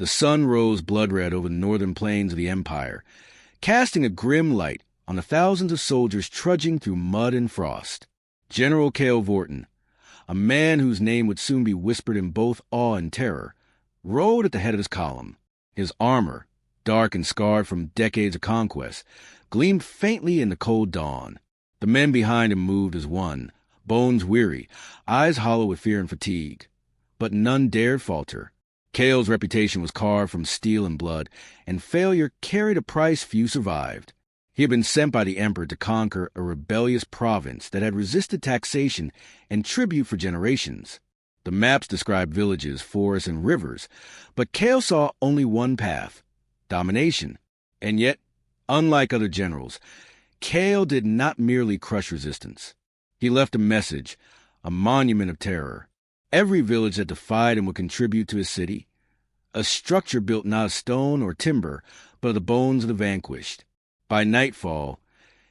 The sun rose blood-red over the northern plains of the Empire, casting a grim light on the thousands of soldiers trudging through mud and frost. General Cale Vorton, a man whose name would soon be whispered in both awe and terror, rode at the head of his column. His armor, dark and scarred from decades of conquest, gleamed faintly in the cold dawn. The men behind him moved as one, bones weary, eyes hollow with fear and fatigue. But none dared falter. Cale's reputation was carved from steel and blood, and failure carried a price few survived. He had been sent by the emperor to conquer a rebellious province that had resisted taxation and tribute for generations. The maps described villages, forests, and rivers, but Cale saw only one path: domination. And yet, unlike other generals, Cale did not merely crush resistance. He left a message, a monument of terror. Every village that defied him would contribute to his city, a structure built not of stone or timber, but of the bones of the vanquished. By nightfall,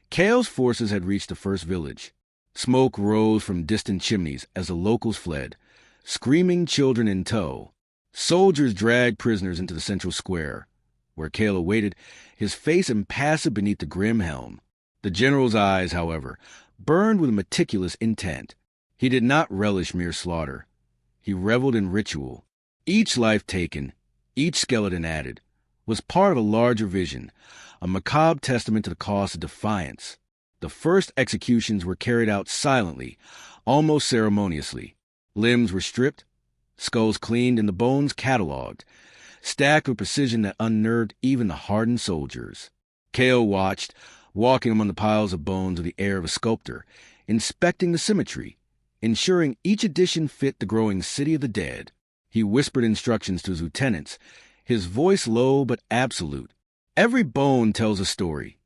Cale's forces had reached the first village. Smoke rose from distant chimneys as the locals fled, screaming children in tow. Soldiers dragged prisoners into the central square, where Cale awaited, his face impassive beneath the grim helm. The general's eyes, however, burned with a meticulous intent. He did not relish mere slaughter. He reveled in ritual. Each life taken, each skeleton added, was part of a larger vision, a macabre testament to the cost of defiance. The first executions were carried out silently, almost ceremoniously. Limbs were stripped, skulls cleaned, and the bones catalogued, stacked with precision that unnerved even the hardened soldiers. Cale watched, walking among the piles of bones with the air of a sculptor, inspecting the symmetry, ensuring each addition fit the growing city of the dead. He whispered instructions to his lieutenants, his voice low but absolute. "Every bone tells a story,"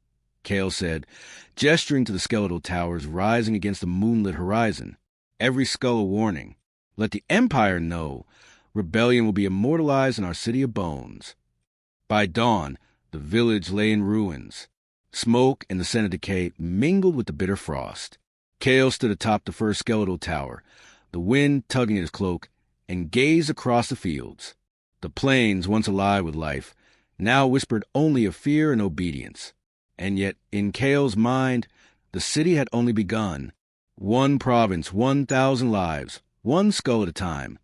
Cale said, gesturing to the skeletal towers rising against the moonlit horizon. "Every skull a warning. Let the Empire know rebellion will be immortalized in our city of bones." By dawn, the village lay in ruins. Smoke and the scent of decay mingled with the bitter frost. Cale stood atop the first skeletal tower, the wind tugging at his cloak, and gazed across the fields. The plains, once alive with life, now whispered only of fear and obedience. And yet, in Cale's mind, the city had only begun. One province, 1,000 lives, one skull at a time.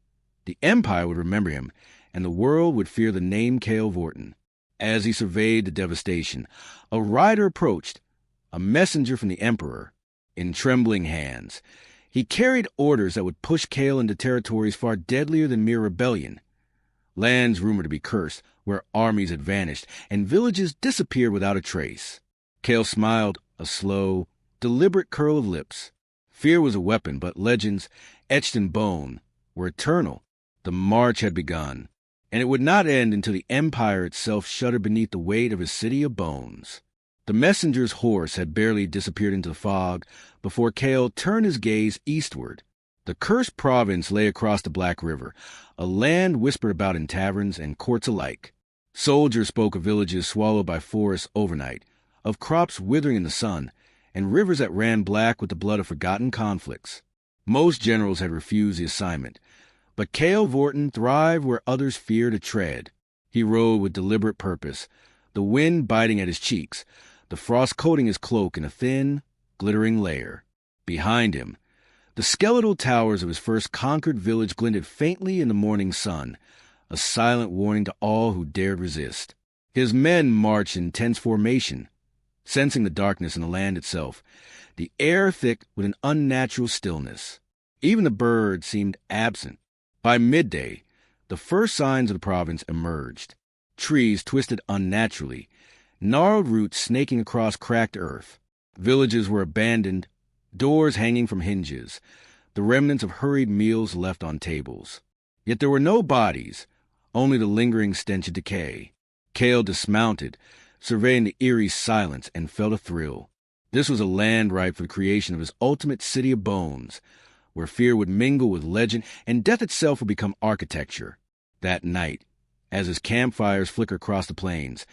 The Empire would remember him, and the world would fear the name Cale Vorton. As he surveyed the devastation, a rider approached, a messenger from the Emperor. In trembling hands, he carried orders that would push Cale into territories far deadlier than mere rebellion. Lands rumored to be cursed, where armies had vanished, and villages disappeared without a trace. Cale smiled, a slow, deliberate curl of lips. Fear was a weapon, but legends, etched in bone, were eternal. The march had begun, and it would not end until the Empire itself shuddered beneath the weight of his city of bones. The messenger's horse had barely disappeared into the fog before Cale turned his gaze eastward. The cursed province lay across the Black River, a land whispered about in taverns and courts alike. Soldiers spoke of villages swallowed by forests overnight, of crops withering in the sun, and rivers that ran black with the blood of forgotten conflicts. Most generals had refused the assignment, but Cale Vorton thrived where others feared to tread. He rode with deliberate purpose, the wind biting at his cheeks, the frost coating his cloak in a thin, glittering layer. Behind him, the skeletal towers of his first conquered village glinted faintly in the morning sun, a silent warning to all who dared resist. His men marched in tense formation, sensing the darkness in the land itself, the air thick with an unnatural stillness. Even the birds seemed absent. By midday, the first signs of the province emerged. Trees twisted unnaturally, gnarled roots snaking across cracked earth. Villages were abandoned, doors hanging from hinges, the remnants of hurried meals left on tables. Yet there were no bodies, only the lingering stench of decay. Cale dismounted, surveying the eerie silence, and felt a thrill. This was a land ripe for the creation of his ultimate city of bones, where fear would mingle with legend and death itself would become architecture. That night, as his campfires flickered across the plains,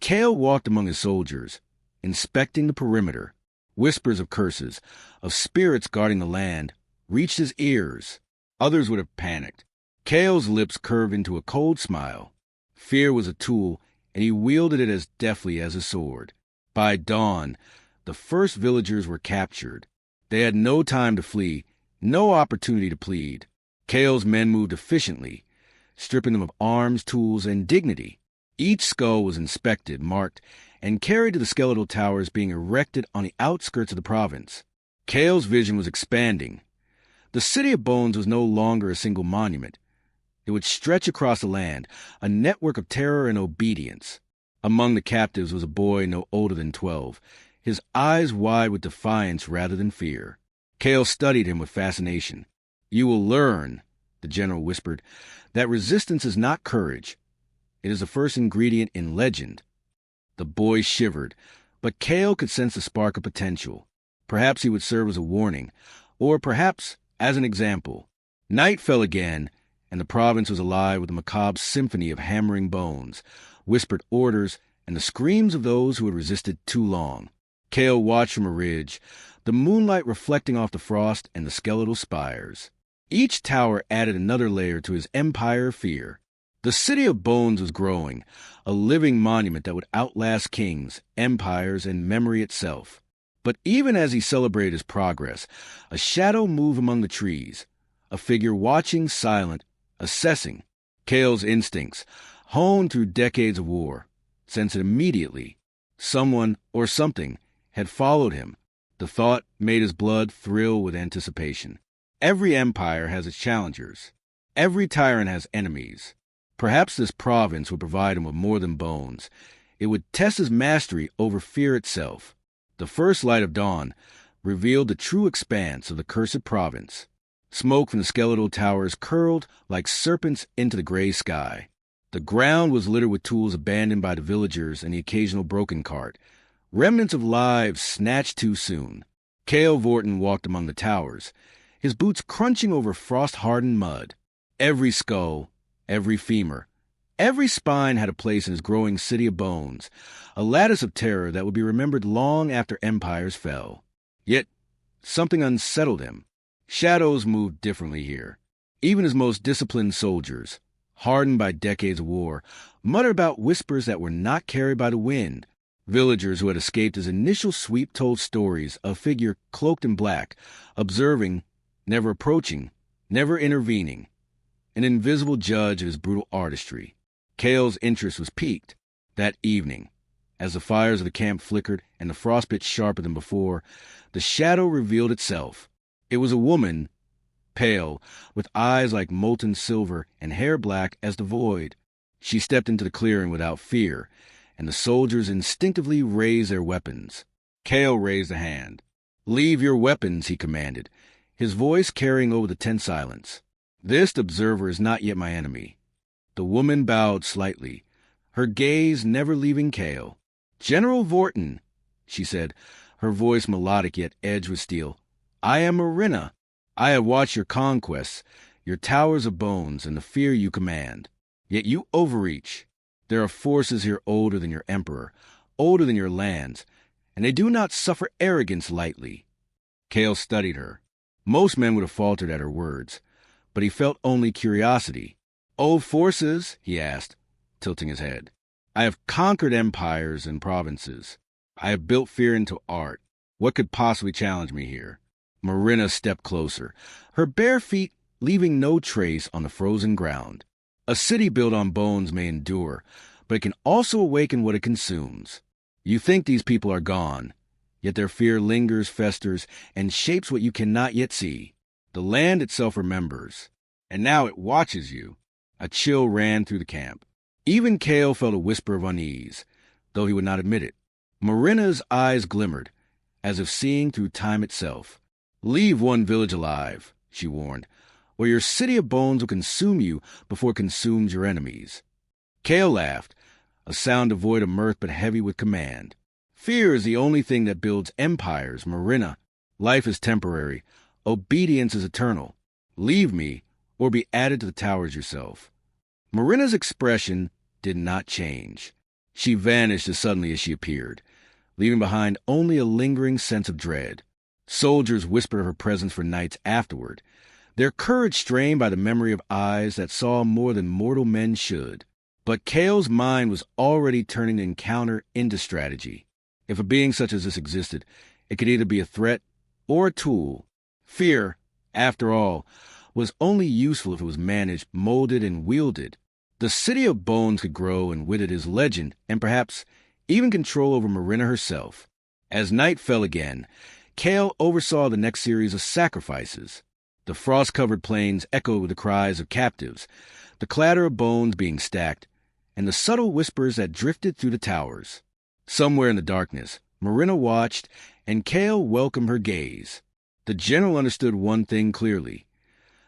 Cale walked among his soldiers, inspecting the perimeter. Whispers of curses, of spirits guarding the land, reached his ears. Others would have panicked. Cale's lips curved into a cold smile. Fear was a tool, and he wielded it as deftly as a sword. By dawn, the first villagers were captured. They had no time to flee, no opportunity to plead. Kale's men moved efficiently, stripping them of arms, tools, and dignity. Each skull was inspected, marked, and carried to the skeletal towers being erected on the outskirts of the province. Kale's vision was expanding. The City of Bones was no longer a single monument. It would stretch across the land, a network of terror and obedience. Among the captives was a boy no older than 12, his eyes wide with defiance rather than fear. Kale studied him with fascination. "You will learn," the general whispered, "that resistance is not courage. It is the first ingredient in legend." The boy shivered, but Kale could sense a spark of potential. Perhaps he would serve as a warning, or perhaps as an example. Night fell again, and the province was alive with a macabre symphony of hammering bones, whispered orders, and the screams of those who had resisted too long. Kale watched from a ridge, the moonlight reflecting off the frost and the skeletal spires. Each tower added another layer to his empire of fear. The City of Bones was growing, a living monument that would outlast kings, empires, and memory itself. But even as he celebrated his progress, a shadow moved among the trees, a figure watching, silent, assessing. Kale's instincts, honed through decades of war, sensed it immediately. Someone or something had followed him. The thought made his blood thrill with anticipation. Every empire has its challengers. Every tyrant has enemies. Perhaps this province would provide him with more than bones. It would test his mastery over fear itself. The first light of dawn revealed the true expanse of the cursed province. Smoke from the skeletal towers curled like serpents into the gray sky. The ground was littered with tools abandoned by the villagers and the occasional broken cart, remnants of lives snatched too soon. Kale Vorton walked among the towers, his boots crunching over frost-hardened mud. Every skull, every femur, every spine had a place in his growing City of Bones, a lattice of terror that would be remembered long after empires fell. Yet something unsettled him. Shadows moved differently here. Even his most disciplined soldiers, hardened by decades of war, muttered about whispers that were not carried by the wind. Villagers who had escaped his initial sweep told stories of a figure cloaked in black, observing, never approaching, never intervening, an invisible judge of his brutal artistry. Kale's interest was piqued. That evening, as the fires of the camp flickered and the frost bit sharper than before, the shadow revealed itself. It was a woman, pale, with eyes like molten silver and hair black as the void. She stepped into the clearing without fear, and the soldiers instinctively raised their weapons. Kale raised a hand. "Leave your weapons," he commanded, his voice carrying over the tense silence. "This observer is not yet my enemy." The woman bowed slightly, her gaze never leaving Kale. "General Vorton," she said, her voice melodic yet edged with steel, "I am Marina. I have watched your conquests, your towers of bones, and the fear you command. Yet you overreach. There are forces here older than your emperor, older than your lands, and they do not suffer arrogance lightly." Kale studied her. Most men would have faltered at her words, but he felt only curiosity. "Old forces?" he asked, tilting his head. "I have conquered empires and provinces. I have built fear into art. What could possibly challenge me here?" Marina stepped closer, her bare feet leaving no trace on the frozen ground. A city built on bones may endure, but it can also awaken what it consumes. You think these people are gone, yet their fear lingers, festers, and shapes what you cannot yet see. The land itself remembers, and now it watches you. A chill ran through the camp. Even Kale felt a whisper of unease, though he would not admit it. Marina's eyes glimmered, as if seeing through time itself. "Leave one village alive," she warned, "or your City of Bones will consume you before it consumes your enemies." Kale laughed, a sound devoid of mirth but heavy with command. "Fear is the only thing that builds empires, Marina. Life is temporary. Obedience is eternal. Leave me, or be added to the towers yourself." Marina's expression did not change. She vanished as suddenly as she appeared, leaving behind only a lingering sense of dread. Soldiers whispered of her presence for nights afterward, their courage strained by the memory of eyes that saw more than mortal men should. But Kale's mind was already turning the encounter into strategy. If a being such as this existed, it could either be a threat or a tool. Fear, after all, was only useful if it was managed, molded, and wielded. The City of Bones could grow and with it his legend, and perhaps even control over Marina herself. As night fell again, Kale oversaw the next series of sacrifices. The frost-covered plains echoed with the cries of captives, the clatter of bones being stacked, and the subtle whispers that drifted through the towers. Somewhere in the darkness, Marina watched, and Kale welcomed her gaze. The general understood one thing clearly.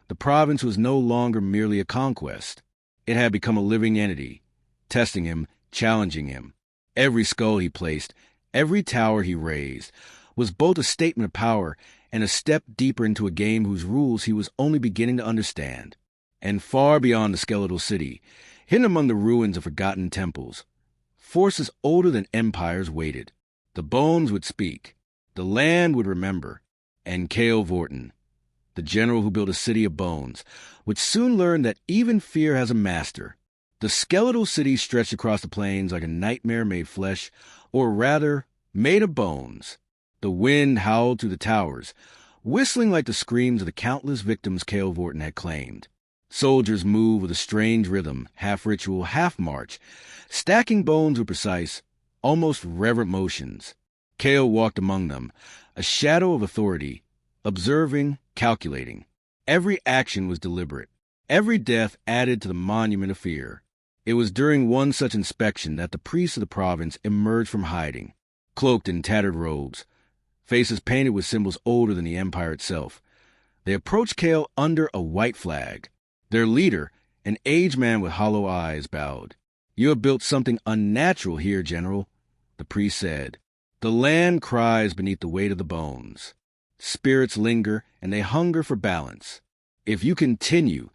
The province was no longer merely a conquest. It had become a living entity, testing him, challenging him. Every skull he placed, every tower he raised, was both a statement of power and a step deeper into a game whose rules he was only beginning to understand. And far beyond the skeletal city, hidden among the ruins of forgotten temples, forces older than empires waited. The bones would speak, the land would remember, and Kale Vorton, the general who built a city of bones, would soon learn that even fear has a master. The skeletal city stretched across the plains like a nightmare made flesh, or rather, made of bones. The wind howled through the towers, whistling like the screams of the countless victims Kale Vorton had claimed. Soldiers moved with a strange rhythm, half ritual, half march, stacking bones with precise, almost reverent motions. Kale walked among them, a shadow of authority, observing, calculating. Every action was deliberate. Every death added to the monument of fear. It was during one such inspection that the priests of the province emerged from hiding, cloaked in tattered robes, faces painted with symbols older than the empire itself. They approached Kale under a white flag. Their leader, an aged man with hollow eyes, bowed. "You have built something unnatural here, General," the priest said. "The land cries beneath the weight of the bones. Spirits linger, and they hunger for balance. If you continue,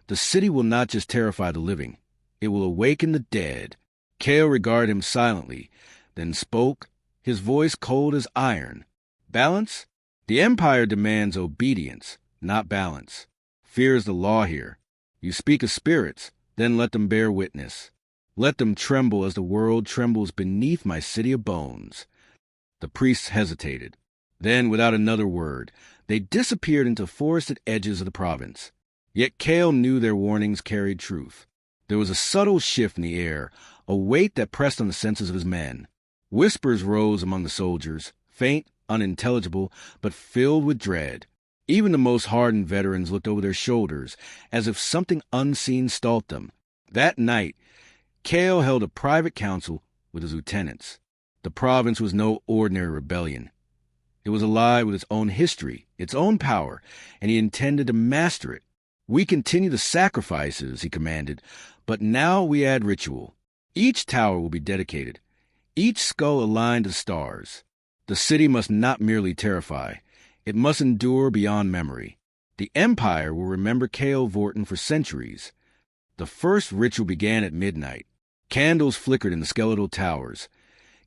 the city will not just terrify the living, it will awaken the dead." Kale regarded him silently, then spoke, his voice cold as iron. "Balance? The Empire demands obedience, not balance. Fear is the law here. You speak of spirits, then let them bear witness. Let them tremble as the world trembles beneath my city of bones." The priests hesitated. Then, without another word, they disappeared into forested edges of the province. Yet Kale knew their warnings carried truth. There was a subtle shift in the air, a weight that pressed on the senses of his men. Whispers rose among the soldiers, faint, unintelligible, but filled with dread. Even the most hardened veterans looked over their shoulders, as if something unseen stalked them. That night, Kale held a private council with his lieutenants. The province was no ordinary rebellion. It was alive with its own history, its own power, and he intended to master it. "We continue the sacrifices," he commanded, "but now we add ritual. Each tower will be dedicated, each skull aligned to the stars. The city must not merely terrify, it must endure beyond memory. The Empire will remember Kale Vorton for centuries." The first ritual began at midnight. Candles flickered in the skeletal towers,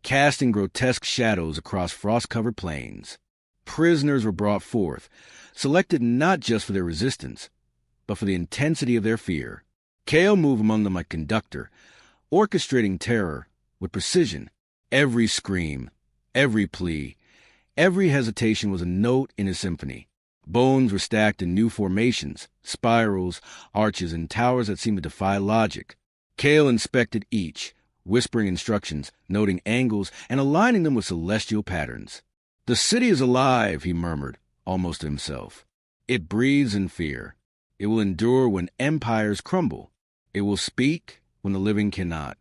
casting grotesque shadows across frost-covered plains. Prisoners were brought forth, selected not just for their resistance, but for the intensity of their fear. Kale moved among them like conductor, orchestrating terror with precision. Every scream, every plea, every hesitation was a note in his symphony. Bones were stacked in new formations, spirals, arches, and towers that seemed to defy logic. Kale inspected each, whispering instructions, noting angles, and aligning them with celestial patterns. "The city is alive," he murmured, almost to himself. "It breathes in fear. It will endure when empires crumble. It will speak when the living cannot."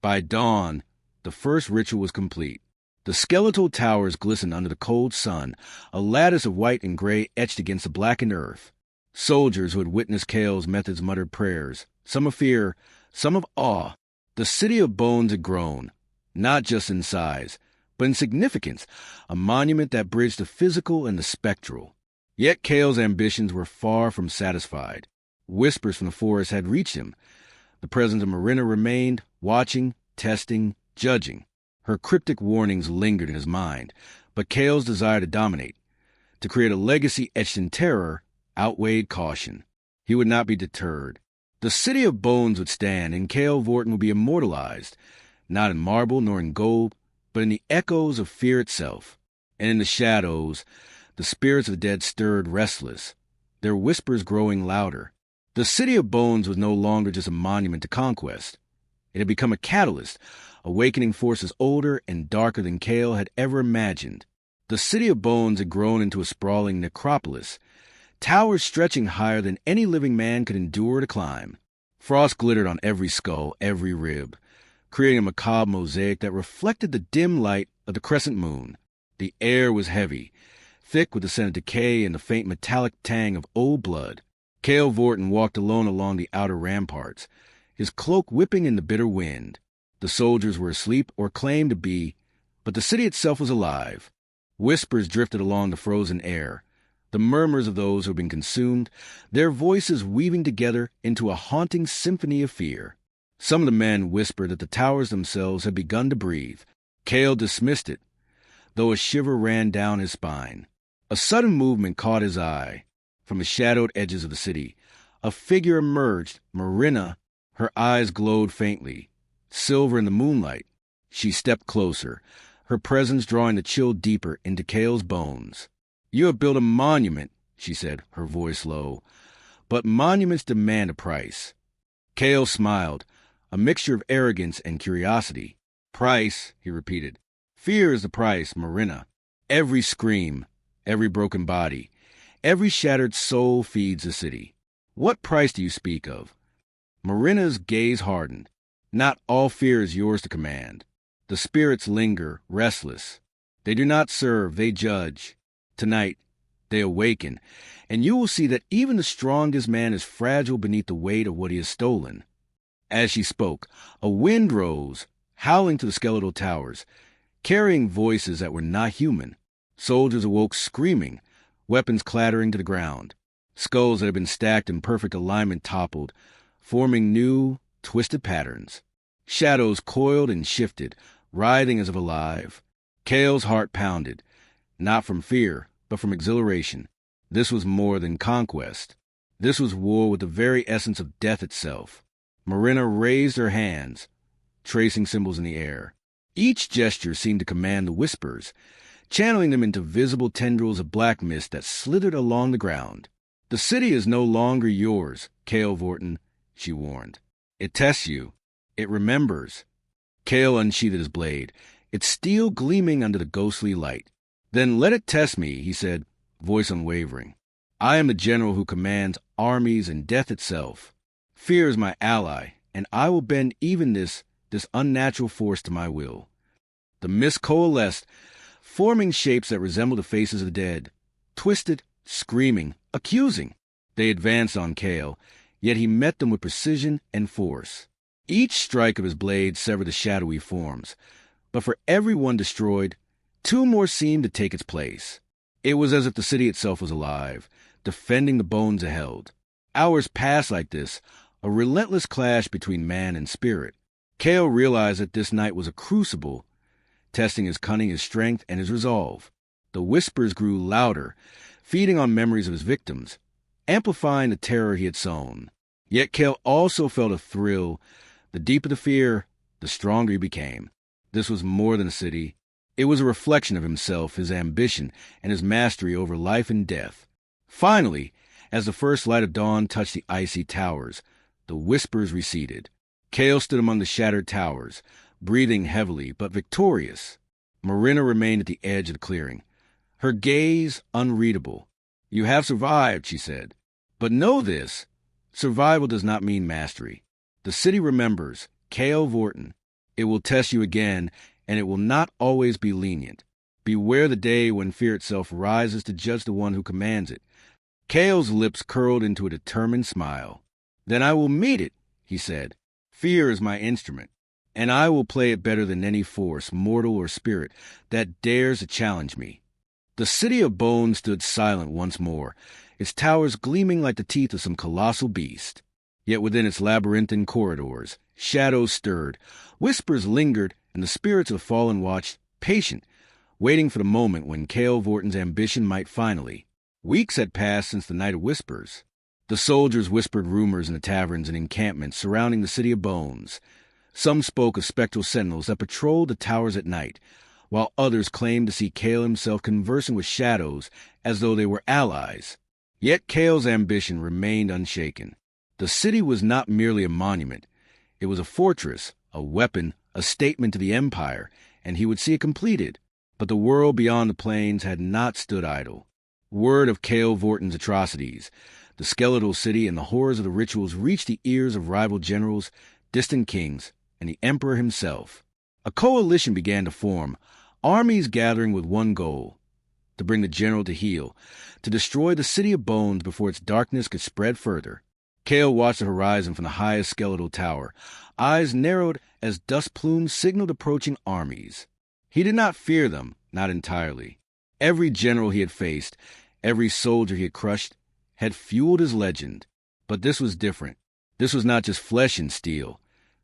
By dawn, the first ritual was complete. The skeletal towers glistened under the cold sun, a lattice of white and gray etched against the blackened earth. Soldiers who had witnessed Kale's methods muttered prayers, some of fear, some of awe. The city of bones had grown, not just in size, but in significance, a monument that bridged the physical and the spectral. Yet Kale's ambitions were far from satisfied. Whispers from the forest had reached him. The presence of Marina remained, watching, testing, judging. Her cryptic warnings lingered in his mind, but Kale's desire to dominate, to create a legacy etched in terror, outweighed caution. He would not be deterred. The city of bones would stand, and Cale Vorton would be immortalized, not in marble nor in gold, but in the echoes of fear itself. And in the shadows, the spirits of the dead stirred restless, their whispers growing louder. The city of bones was no longer just a monument to conquest. It had become a catalyst, awakening forces older and darker than Cale had ever imagined. The city of bones had grown into a sprawling necropolis, towers stretching higher than any living man could endure to climb. Frost glittered on every skull, every rib, creating a macabre mosaic that reflected the dim light of the crescent moon. The air was heavy, thick with the scent of decay and the faint metallic tang of old blood. Cale Vorton walked alone along the outer ramparts, his cloak whipping in the bitter wind. The soldiers were asleep, or claimed to be, but the city itself was alive. Whispers drifted along the frozen air, the murmurs of those who had been consumed, their voices weaving together into a haunting symphony of fear. Some of the men whispered that the towers themselves had begun to breathe. Cale dismissed it, though a shiver ran down his spine. A sudden movement caught his eye. From the shadowed edges of the city, a figure emerged, Marina. Her eyes glowed faintly, silver in the moonlight. She stepped closer, her presence drawing the chill deeper into Cale's bones. "You have built a monument," she said, her voice low, "but monuments demand a price." Cale smiled, a mixture of arrogance and curiosity. "Price," he repeated. "Fear is the price, Marina. Every scream, every broken body, every shattered soul feeds the city. What price do you speak of?" Marina's gaze hardened. "Not all fear is yours to command. The spirits linger, restless. They do not serve, they judge. Tonight, they awaken, and you will see that even the strongest man is fragile beneath the weight of what he has stolen." As she spoke, a wind rose, howling to the skeletal towers, carrying voices that were not human. Soldiers awoke screaming, weapons clattering to the ground. Skulls that had been stacked in perfect alignment toppled, forming new, twisted patterns. Shadows coiled and shifted, writhing as if alive. Cale's heart pounded, not from fear, but from exhilaration. This was more than conquest. This was war with the very essence of death itself. Marina raised her hands, tracing symbols in the air. Each gesture seemed to command the whispers, channeling them into visible tendrils of black mist that slithered along the ground. "The city is no longer yours, Cale Vorton," she warned. "It tests you. It remembers." Cale unsheathed his blade, its steel gleaming under the ghostly light. "Then let it test me," he said, voice unwavering. "I am the general who commands armies and death itself. Fear is my ally, and I will bend even this unnatural force to my will." The mist coalesced, forming shapes that resembled the faces of the dead, twisted, screaming, accusing. They advanced on Cale, yet he met them with precision and force. Each strike of his blade severed the shadowy forms, but for every one destroyed, two more seemed to take its place. It was as if the city itself was alive, defending the bones it held. Hours passed like this, a relentless clash between man and spirit. Cale realized that this night was a crucible, testing his cunning, his strength, and his resolve. The whispers grew louder, feeding on memories of his victims, amplifying the terror he had sown. Yet Cale also felt a thrill. The deeper the fear, the stronger he became. This was more than a city. It was a reflection of himself, his ambition, and his mastery over life and death. Finally, as the first light of dawn touched the icy towers, the whispers receded. Cale stood among the shattered towers, breathing heavily but victorious. Marina remained at the edge of the clearing, her gaze unreadable. "You have survived," she said. "But know this, survival does not mean mastery. The city remembers, Cale Vorton. It will test you again, and it will not always be lenient. Beware the day when fear itself rises to judge the one who commands it." Cale's lips curled into a determined smile. "Then I will meet it," he said. "Fear is my instrument, and I will play it better than any force, mortal or spirit, that dares to challenge me." The city of bones stood silent once more, its towers gleaming like the teeth of some colossal beast. Yet within its labyrinthine corridors, shadows stirred, whispers lingered, and the spirits of the fallen watched, patient, waiting for the moment when Cale Vorton's ambition might finally. Weeks had passed since the night of whispers. The soldiers whispered rumors in the taverns and encampments surrounding the city of bones. Some spoke of spectral sentinels that patrolled the towers at night, while others claimed to see Kale himself conversing with shadows as though they were allies. Yet Kale's ambition remained unshaken. The city was not merely a monument. It was a fortress, a weapon, a statement to the Empire, and he would see it completed. But the world beyond the plains had not stood idle. Word of Kale Vorton's atrocities, the skeletal city, and the horrors of the rituals reached the ears of rival generals, distant kings, and the Emperor himself. A coalition began to form, armies gathering with one goal: to bring the general to heel, to destroy the city of bones before its darkness could spread further. Kale watched the horizon from the highest skeletal tower, eyes narrowed as dust plumes signaled approaching armies. He did not fear them, not entirely. Every general he had faced, every soldier he had crushed, had fueled his legend. But this was different. This was not just flesh and steel.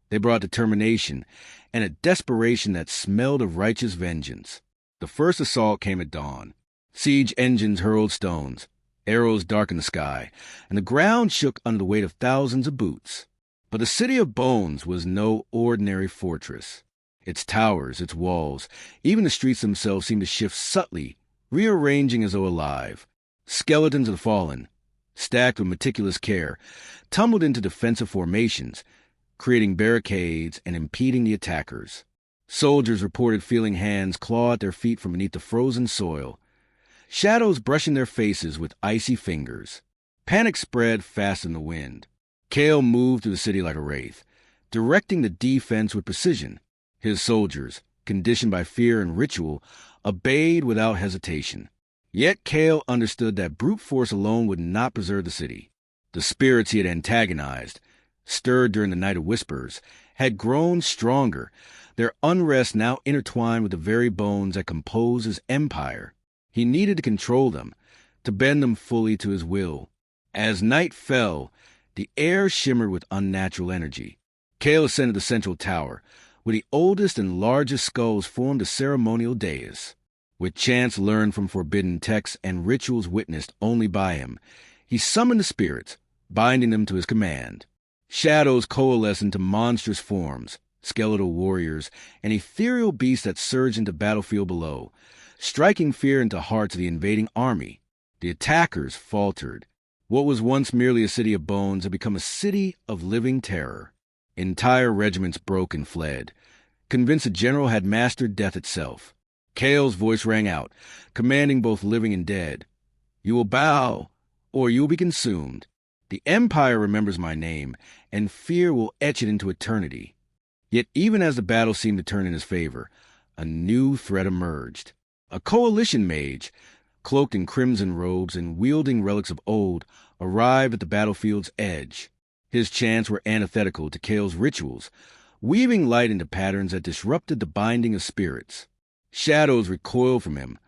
They brought determination and a desperation that smelled of righteous vengeance. The first assault came at dawn. Siege engines hurled stones, arrows darkened the sky, and the ground shook under the weight of thousands of boots. But the city of bones was no ordinary fortress. Its towers, its walls, even the streets themselves seemed to shift subtly, rearranging as though alive. Skeletons of the fallen, stacked with meticulous care, tumbled into defensive formations, creating barricades and impeding the attackers. Soldiers reported feeling hands claw at their feet from beneath the frozen soil, shadows brushing their faces with icy fingers. Panic spread fast in the wind. Kale moved through the city like a wraith, directing the defense with precision. His soldiers, conditioned by fear and ritual, obeyed without hesitation. Yet Kale understood that brute force alone would not preserve the city. The spirits he had antagonized, stirred during the Night of Whispers, had grown stronger, their unrest now intertwined with the very bones that composed his empire. He needed to control them, to bend them fully to his will. As night fell, the air shimmered with unnatural energy. Kale ascended the central tower, where the oldest and largest skulls formed a ceremonial dais. With chants learned from forbidden texts and rituals witnessed only by him, he summoned the spirits, binding them to his command. Shadows coalesced into monstrous forms, skeletal warriors, and ethereal beasts that surged into the battlefield below, striking fear into hearts of the invading army. The attackers faltered. What was once merely a city of bones had become a city of living terror. Entire regiments broke and fled, convinced the general had mastered death itself. Kale's voice rang out, commanding both living and dead. "You will bow, or you will be consumed. The Empire remembers my name, and fear will etch it into eternity." Yet even as the battle seemed to turn in his favor, a new threat emerged. A coalition mage, cloaked in crimson robes and wielding relics of old, arrived at the battlefield's edge. His chants were antithetical to Kale's rituals, weaving light into patterns that disrupted the binding of spirits. Shadows recoiled from him,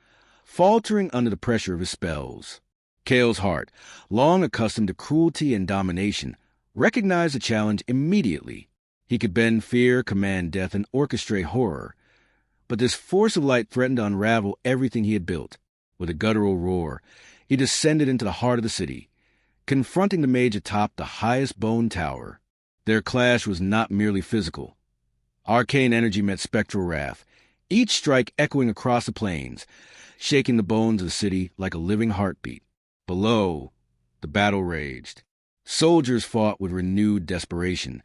faltering under the pressure of his spells. Kale's heart, long accustomed to cruelty and domination, recognized the challenge immediately. He could bend fear, command death, and orchestrate horror. But this force of light threatened to unravel everything he had built. With a guttural roar, he descended into the heart of the city, confronting the mage atop the highest bone tower. Their clash was not merely physical. Arcane energy met spectral wrath, each strike echoing across the plains, shaking the bones of the city like a living heartbeat. Below, the battle raged. Soldiers fought with renewed desperation,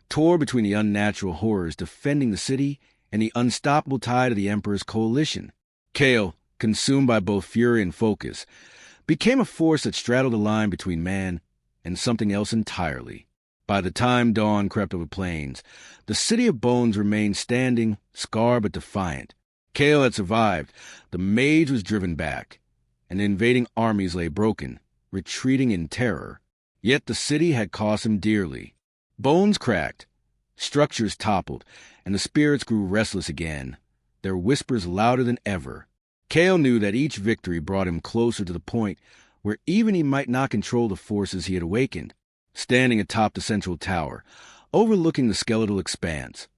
tore between the unnatural horrors defending the city and the unstoppable tide of the Emperor's coalition. Kale, consumed by both fury and focus, became a force that straddled the line between man and something else entirely. By the time dawn crept over the plains, the city of bones remained standing, scarred but defiant. Kale had survived. The mage was driven back, and the invading armies lay broken, retreating in terror. Yet the city had cost him dearly. Bones cracked, structures toppled, and the spirits grew restless again, their whispers louder than ever. Kale knew that each victory brought him closer to the point where even he might not control the forces he had awakened. Standing atop the central tower, overlooking the skeletal expanse,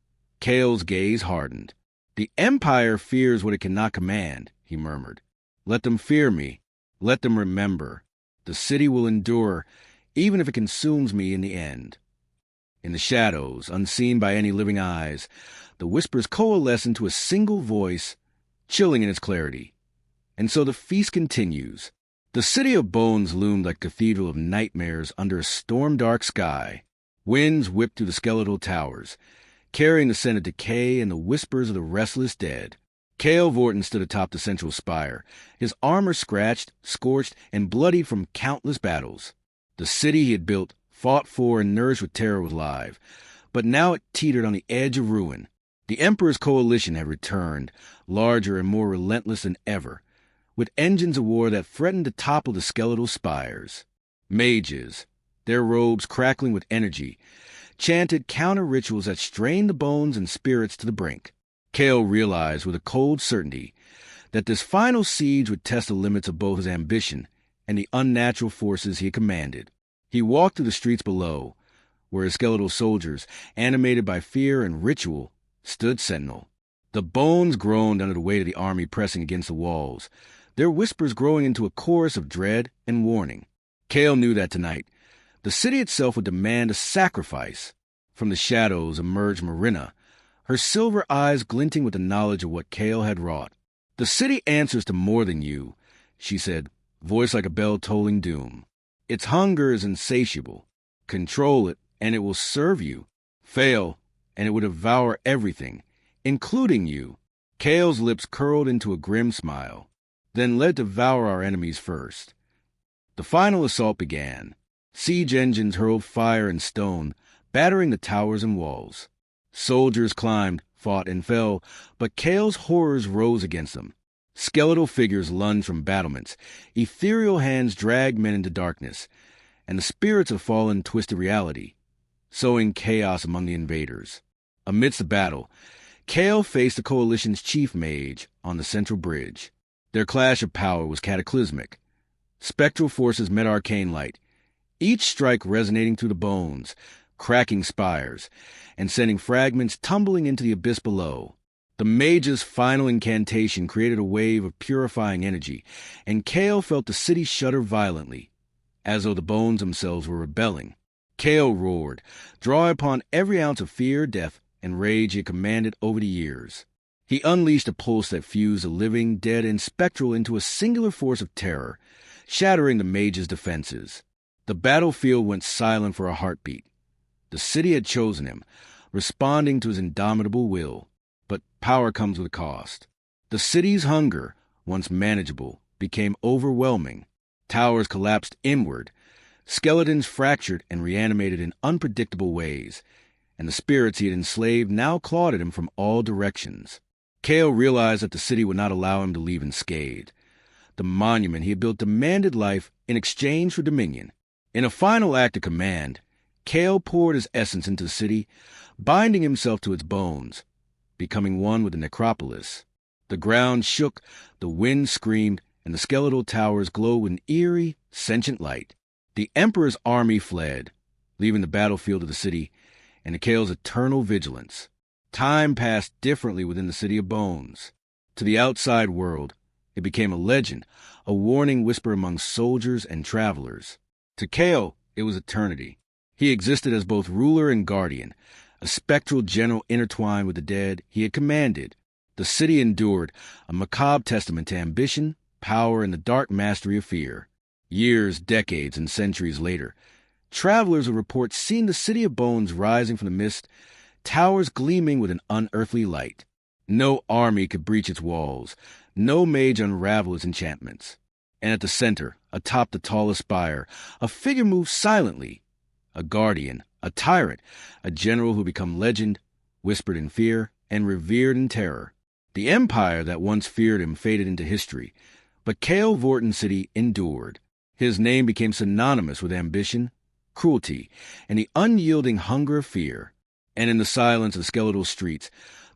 Kale's gaze hardened. "The Empire fears what it cannot command," he murmured. "Let them fear me. Let them remember. The city will endure, even if it consumes me in the end. In the shadows, unseen by any living eyes, the whispers coalesce into a single voice, chilling in its clarity. And so the feast continues. The city of bones loomed like a cathedral of nightmares under a storm-dark sky. Winds whipped through the skeletal towers, carrying the scent of decay and the whispers of the restless dead. Cale Vorton stood atop the central spire, his armor scratched, scorched, and bloodied from countless battles. The city he had built, fought for, and nourished with terror was alive, but now it teetered on the edge of ruin. The Emperor's coalition had returned, larger and more relentless than ever, with engines of war that threatened to topple the skeletal spires. Mages, their robes crackling with energy, chanted counter-rituals that strained the bones and spirits to the brink. Cale realized with a cold certainty that this final siege would test the limits of both his ambition and the unnatural forces he had commanded. He walked through the streets below, where his skeletal soldiers, animated by fear and ritual, stood sentinel. The bones groaned under the weight of the army pressing against the walls, their whispers growing into a chorus of dread and warning. Cale knew that tonight the city itself would demand a sacrifice. From the shadows emerged Marina, her silver eyes glinting with the knowledge of what Cale had wrought. "The city answers to more than you," she said, voice like a bell tolling doom. "Its hunger is insatiable. Control it, and it will serve you. Fail, and it will devour everything, including you." Cale's lips curled into a grim smile. "Then let it devour our enemies first." The final assault began. Siege engines hurled fire and stone, battering the towers and walls. Soldiers climbed, fought, and fell, but Cale's horrors rose against them. Skeletal figures lunged from battlements, ethereal hands dragged men into darkness, and the spirits of fallen twisted reality, sowing chaos among the invaders. Amidst the battle, Cale faced the coalition's chief mage on the central bridge. Their clash of power was cataclysmic. Spectral forces met arcane light, each strike resonating through the bones, cracking spires, and sending fragments tumbling into the abyss below. The mage's final incantation created a wave of purifying energy, and Cale felt the city shudder violently, as though the bones themselves were rebelling. Cale roared, drawing upon every ounce of fear, death, and rage he had commanded over the years. He unleashed a pulse that fused the living, dead, and spectral into a singular force of terror, shattering the mage's defenses. The battlefield went silent for a heartbeat. The city had chosen him, responding to his indomitable will. But power comes with a cost. The city's hunger, once manageable, became overwhelming. Towers collapsed inward, skeletons fractured and reanimated in unpredictable ways, and the spirits he had enslaved now clawed at him from all directions. Cale realized that the city would not allow him to leave unscathed. The monument he had built demanded life in exchange for dominion. In a final act of command, Cale poured his essence into the city, binding himself to its bones, becoming one with the necropolis. The ground shook, the wind screamed, and the skeletal towers glowed with an eerie, sentient light. The Emperor's army fled, leaving the battlefield of the city and to Cale's eternal vigilance. Time passed differently within the City of Bones. To the outside world, it became a legend, a warning whisper among soldiers and travelers. To Cale, it was eternity. He existed as both ruler and guardian, a spectral general intertwined with the dead he had commanded. The city endured, a macabre testament to ambition, power, and the dark mastery of fear. Years, decades, and centuries later, travelers would report seeing the City of Bones rising from the mist, towers gleaming with an unearthly light. No army could breach its walls, no mage unravel its enchantments. And at the center, atop the tallest spire, a figure moved silently. A guardian, a tyrant, a general who became legend, whispered in fear and revered in terror. The empire that once feared him faded into history, but Cale Vorton City endured. His name became synonymous with ambition, cruelty, and the unyielding hunger of fear. And in the silence of skeletal streets,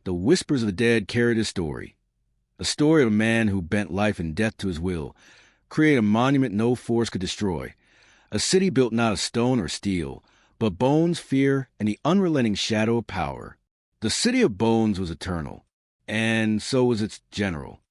the whispers of the dead carried his story. A story of a man who bent life and death to his will, created a monument no force could destroy. A city built not of stone or steel, but bones, fear, and the unrelenting shadow of power. The City of Bones was eternal, and so was its general.